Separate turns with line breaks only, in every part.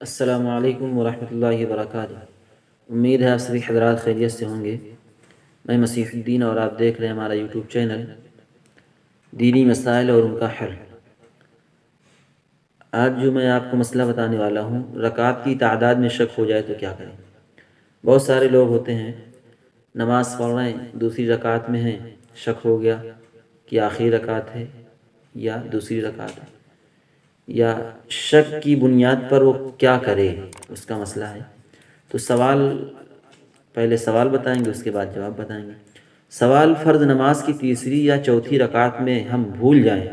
السلام علیکم ورحمۃ اللہ وبرکاتہ۔ امید ہے آپ سبھی حضرات خیریت سے ہوں گے۔ میں مسیح الدین اور آپ دیکھ رہے ہیں ہمارا یوٹیوب چینل دینی مسائل اور ان کا حل۔ آج جو میں آپ کو مسئلہ بتانے والا ہوں، رکعات کی تعداد میں شک ہو جائے تو کیا کریں۔ بہت سارے لوگ ہوتے ہیں نماز پڑھ رہے ہیں، دوسری رکعت میں ہیں، شک ہو گیا کہ آخری رکعت ہے یا دوسری رکعت ہے، یا شک کی بنیاد پر وہ کیا کرے، اس کا مسئلہ ہے۔ تو پہلے سوال بتائیں گے، اس کے بعد جواب بتائیں گے۔ سوال: فرض نماز کی تیسری یا چوتھی رکعت میں ہم بھول جائیں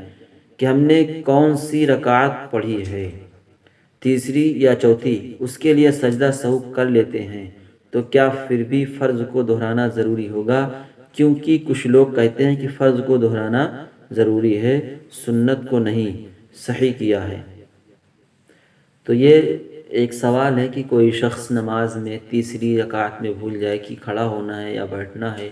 کہ ہم نے کون سی رکعت پڑھی ہے، تیسری یا چوتھی، اس کے لیے سجدہ سہو کر لیتے ہیں تو کیا پھر بھی فرض کو دہرانا ضروری ہوگا؟ کیونکہ کچھ لوگ کہتے ہیں کہ فرض کو دہرانا ضروری ہے، سنت کو نہیں، صحیح کیا ہے۔ تو یہ ایک سوال ہے کہ کوئی شخص نماز میں تیسری رکعت میں بھول جائے کہ کھڑا ہونا ہے یا بیٹھنا ہے۔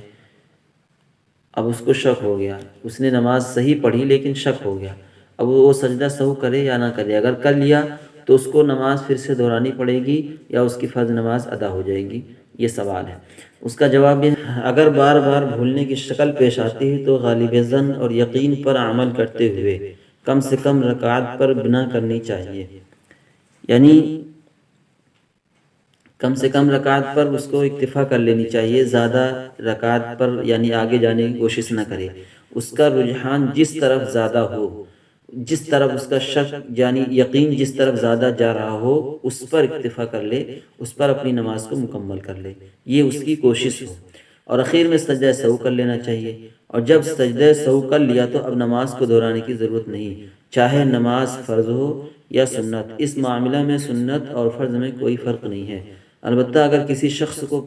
اب اس کو شک ہو گیا، اس نے نماز صحیح پڑھی لیکن شک ہو گیا، اب وہ سجدہ سہو کرے یا نہ کرے۔ اگر کر لیا تو اس کو نماز پھر سے دہرانی پڑے گی یا اس کی فرض نماز ادا ہو جائے گی؟ یہ سوال ہے۔ اس کا جواب یہ ہے، اگر بار بار بھولنے کی شکل پیش آتی ہے تو غالب ظن اور یقین پر عمل کرتے ہوئے کم سے کم رکعت پر بنا کرنی چاہیے، یعنی کم سے کم رکعت پر اس کو اکتفا کر لینی چاہیے، زیادہ رکعت پر یعنی آگے جانے کی کوشش نہ کرے۔ اس کا رجحان جس طرف زیادہ ہو، جس طرف اس کا شک یعنی یقین جس طرف زیادہ جا رہا ہو، اس پر اکتفا کر لے، اس پر اپنی نماز کو مکمل کر لے، یہ اس کی کوشش ہو۔ اور اخیر میں سجدہ سہو کر لینا چاہیے، اور جب سجدہ سہو کر لیا تو اب نماز کو دہرانے کی ضرورت نہیں، چاہے نماز فرض ہو یا سنت۔ اس معاملہ میں سنت اور فرض میں کوئی فرق نہیں ہے۔ البتہ اگر کسی شخص کو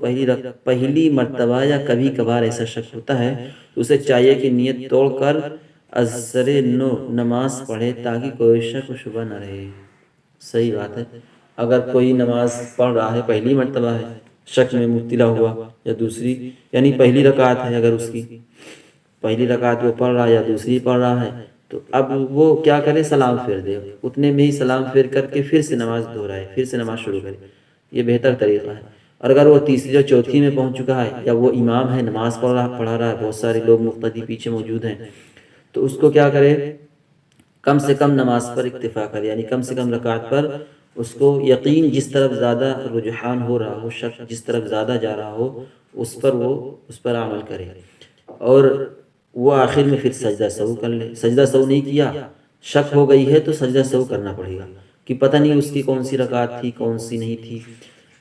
پہلی مرتبہ یا کبھی کبھار ایسا شک ہوتا ہے تو اسے چاہیے کہ نیت توڑ کر ازسر نو نماز پڑھے تاکہ کوئی شک و شبہ نہ رہے۔ صحیح بات ہے۔ اگر کوئی نماز پڑھ رہا ہے، پہلی مرتبہ ہے، شک میں مبتلا ہوا، یا دوسری یعنی پہلی رکعت ہے، اگر اس کی پہلی رکعت وہ پڑھ رہا ہے یا دوسری پڑھ رہا ہے، تو اب وہ کیا کرے؟ سلام پھیر دے، اتنے میں ہی سلام پھیر کر کے پھر سے نماز دہرائے، پھر سے نماز شروع کرے، یہ بہتر طریقہ ہے۔ اور اگر وہ تیسری اور چوتھی میں پہنچ چکا ہے، یا وہ امام ہے، نماز پڑھا رہا ہے، بہت سارے لوگ مقتدی پیچھے موجود ہیں، تو اس کو کیا کرے؟ کم سے کم نماز پر اکتفا کرے، یعنی کم سے کم رکعت پر اس کو یقین جس طرف زیادہ رجحان ہو رہا ہو، شک جس طرف زیادہ جا رہا ہو، اس پر عمل کرے، اور وہ آخر میں پھر سجدہ سہو کر لے۔ سجدہ سہو نہیں کیا، شک ہو گئی ہے تو سجدہ سہو کرنا پڑے گا کہ پتہ نہیں اس کی کون سی رکعت تھی، کون سی نہیں تھی،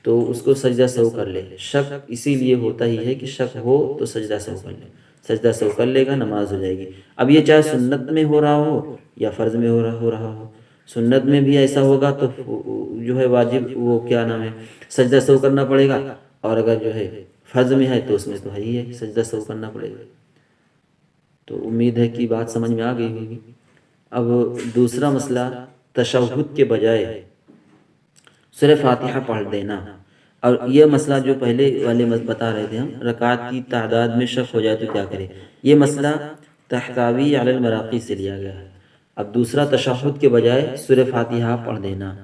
تو اس کو سجدہ سہو کر لے۔ شک اسی لیے ہوتا ہی ہے کہ شک ہو تو سجدہ سہو کر لے، سجدہ سہو کر لے گا، نماز ہو جائے گی۔ اب یہ چاہے سنت میں ہو رہا ہو یا فرض میں ہو رہا ہو، سنت میں بھی ایسا ہوگا تو جو ہے واجب وہ کیا نام ہے، سجدہ سہو کرنا پڑے گا، اور اگر جو ہے فرض میں ہے تو اس میں تو ہے ہی ہے، سجدہ سہو کرنا پڑے گا۔ تو امید ہے کہ بات سمجھ میں آ گئی ہوگی۔ اب دوسرا مسئلہ، تشہد کے بجائے سورہ فاتحہ پڑھ دینا۔ اور یہ مسئلہ جو پہلے والے بتا رہے تھے ہم، رکعات کی تعداد میں شک ہو جائے تو کیا کرے، یہ مسئلہ تحتوی علی المراقی سے لیا گیا ہے۔ اب دوسرا، تشہد کے بجائے سورہ فاتحہ پڑھ دینا۔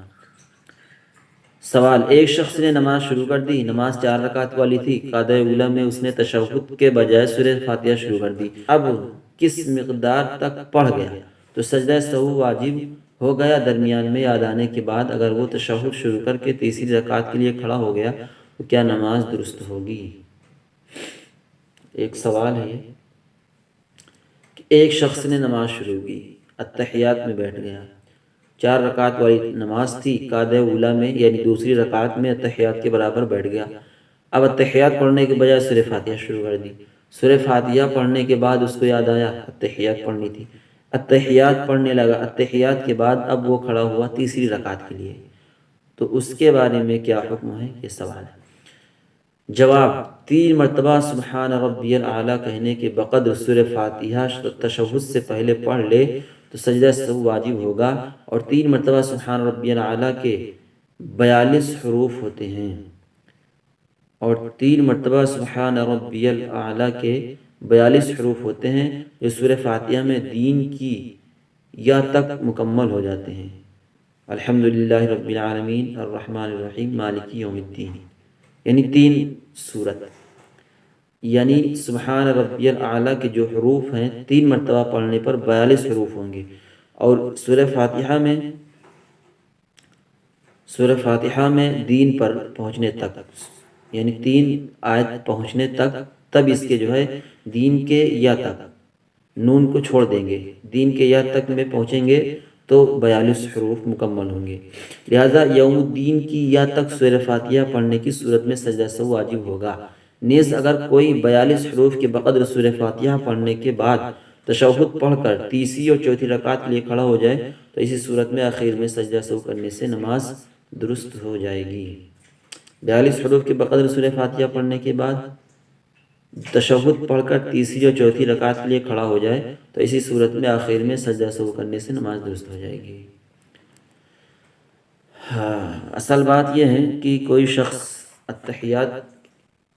سوال: ایک شخص نے نماز شروع کر دی، نماز 4 رکعت والی تھی، قعدہ اولیٰ میں اس نے تشہد کے بجائے سورہ فاتحہ شروع کر دی، اب کس مقدار تک پڑھ گیا تو سجدہ سہو واجب ہو گیا؟ درمیان میں یاد آنے کے بعد اگر وہ تشہد شروع کر کے تیسری رکعت کے لیے کھڑا ہو گیا تو کیا نماز درست ہوگی؟ ایک سوال ہے کہ ایک شخص نے نماز شروع کی، اتحیات میں بیٹھ گیا، 4 رکعت والی نماز تھی، قعدہ اولیٰ میں یعنی دوسری رکعت میں اتحیات کے برابر بیٹھ گیا۔ اب اتحیات پڑھنے کے بجائے سورہ فاتحہ شروع کر دی۔ سورہ فاتحہ پڑھنے کے بعد اس کو یاد آیا اتحیات پڑھنی تھی، اتحیات پڑھنے لگا۔ اتحیات کے بعد اب وہ کھڑا ہوا تیسری رکعت کے لیے، تو اس کے بارے میں کیا حکم ہے؟ یہ سوال ہے۔ جواب: 3 مرتبہ سبحان ربی الاعلیٰ کہنے کے بقدر سورہ فاتحہ تشہد سے پہلے پڑھ لے تو سجدہ سہو واجب ہوگا، اور 3 مرتبہ سبحان ربی الاعلیٰ کے 42 حروف ہوتے ہیں، اور 3 مرتبہ سبحان ربی الاعلیٰ کے 42 حروف ہوتے ہیں جو سورہ فاتحہ میں دین کی یا تک مکمل ہو جاتے ہیں، الحمدللہ رب العالمین الرحمن الرحیم مالک یوم الدین، یعنی 3 صورت، یعنی سبحان ربی الاعلیٰ کے جو حروف ہیں 3 مرتبہ پڑھنے پر 42 حروف ہوں گے، اور سورہ فاتحہ میں دین پر پہنچنے تک، یعنی 3 آیت پہنچنے تک، تب اس کے جو ہے دین کے یا تک نون کو چھوڑ دیں گے، دین کے یا تک میں پہنچیں گے تو 42 حروف مکمل ہوں گے۔ لہٰذا یوم الدین کی یا تک سورہ فاتحہ پڑھنے کی صورت میں سجدہ سہو واجب ہوگا۔ نیز اگر کوئی 42 حروف کے بقدر سورہ فاتحہ پڑھنے کے بعد تشہد پڑھ کر تیسری اور چوتھی رکعت کے لیے کھڑا ہو جائے تو اسی صورت میں آخر میں سجدہ سہو کرنے سے نماز درست ہو جائے گی۔ 42 حروف کے بقدر سورہ فاتحہ پڑھنے کے بعد تشہد پڑھ کر تیسری اور چوتھی رکعت کے لیے کھڑا ہو جائے تو اسی صورت میں آخر میں سجدہ سہو کرنے سے نماز درست ہو جائے گی۔ اصل بات یہ ہے کہ کوئی شخص اتحیات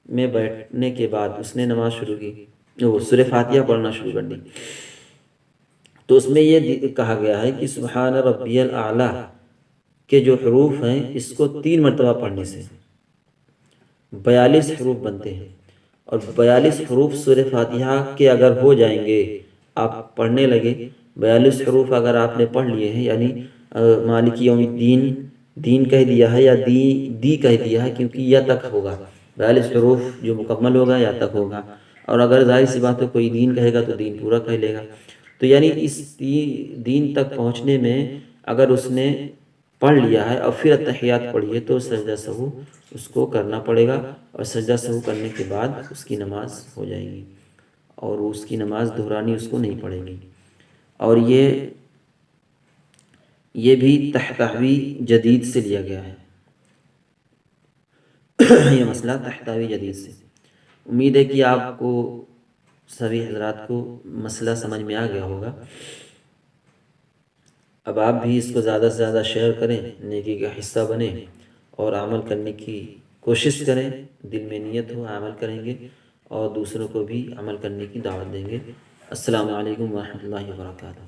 میں بیٹھنے کے بعد اس نے نماز شروع کی، وہ سورہ فاتحہ پڑھنا شروع کر دی، تو اس میں یہ کہا گیا ہے کہ سبحان ربی الاعلیٰ کے جو حروف ہیں اس کو 3 مرتبہ پڑھنے سے 42 حروف بنتے ہیں، اور 42 حروف سورہ فاتحہ کے اگر ہو جائیں گے، آپ پڑھنے لگے 42 حروف اگر آپ نے پڑھ لیے ہیں، یعنی مالک یوم الدین دین کہہ دیا ہے یا دی کہہ دیا ہے، کیونکہ یا تک ہوگا، 42 حروف جو مکمل ہوگا یا تک ہوگا، اور اگر ظاہر سی بات ہے کوئی دین کہے گا تو دین پورا کہہ لے گا، تو یعنی اس دین تک پہنچنے میں اگر اس نے پڑھ لیا ہے اور پھر اتحیات پڑھی ہے تو سجدہ سہو اس کو کرنا پڑے گا، اور سجدہ سہو کرنے کے بعد اس کی نماز ہو جائے گی، اور اس کی نماز دہرانی اس کو نہیں پڑے گی۔ اور یہ بھی تحتوی جدید سے لیا گیا ہے، یہ مسئلہ تحتوی جدید سے۔ امید ہے کہ آپ کو سبھی حضرات کو مسئلہ سمجھ میں آ گیا ہوگا۔ اب آپ بھی اس کو زیادہ سے زیادہ شیئر کریں، نیکی کا حصہ بنیں اور عمل کرنے کی کوشش کریں، دل میں نیت ہو عمل کریں گے اور دوسروں کو بھی عمل کرنے کی دعوت دیں گے۔ السلام علیکم ورحمۃ اللہ وبرکاتہ۔